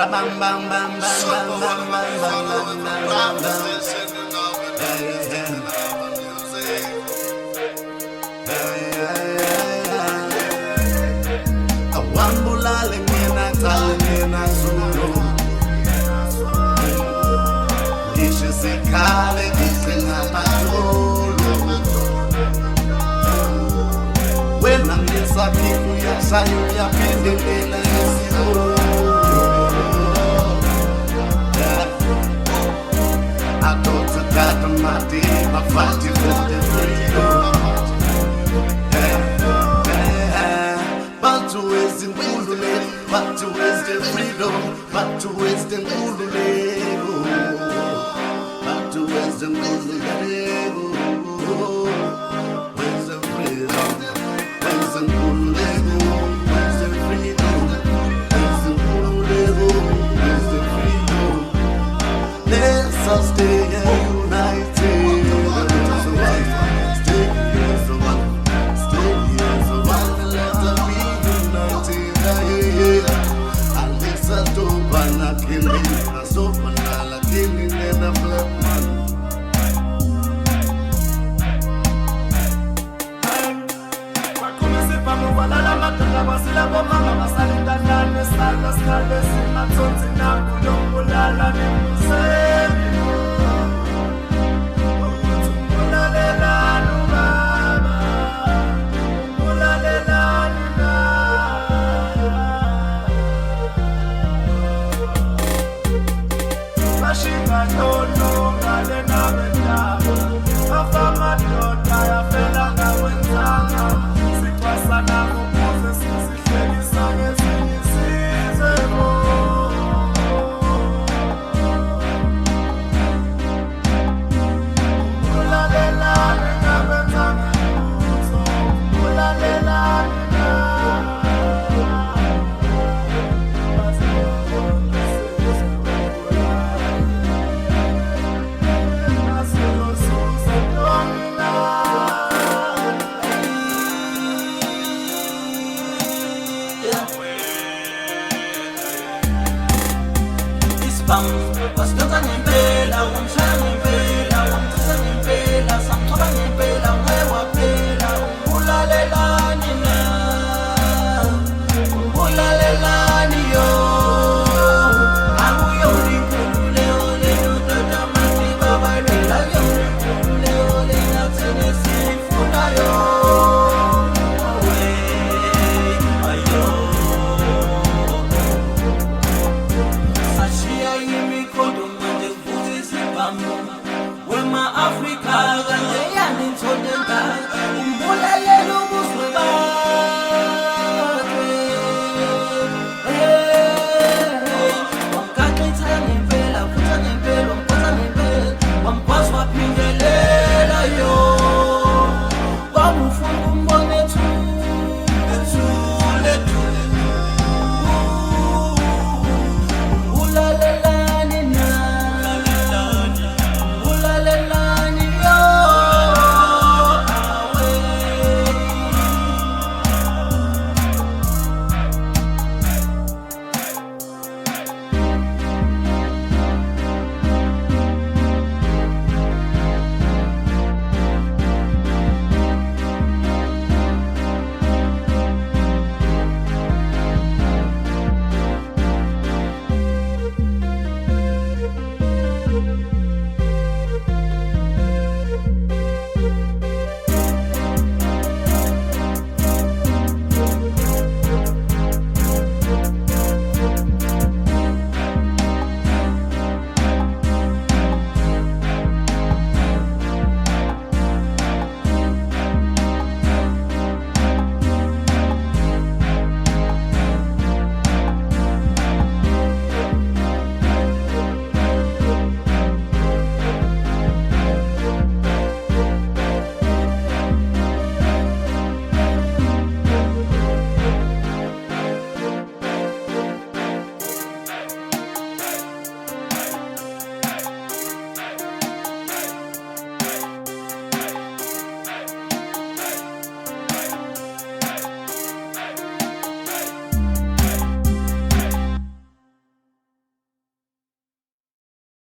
bam bam bam bam bam bam bam Awambulale mina cala mina zulu Ngisho sikhale ngisengabadolo Wena ngisakhifu uyashaya uyaphendelela ngesiko I go to God on my day, I fight you for the freedom. But to waste in Gulule, but to waste the freedom, but to waste in Gulule, but to waste in Gulule, where's the freedom? Where's the Gulule? Where's the freedom? Where's the Gulule? Where's the freedom? Let's all stay united. So stay here, so stay here, so let us be united. Alexa to bana killing, a so banala killing and a black man. Balala matala basila bomama masalinda nane sala skale sima tonzi na kulongulala ni musemi Ulalela nubaba Ulalela nubaba Mashiga nono ngale na bendabo Afama dota ya fela na wenzanga Sana kukuze sisihlekisa ngezinye isizemo Ulalelani ngabenzanga lutho Ulalelani Bam, was wird an den Bildern umschlagen?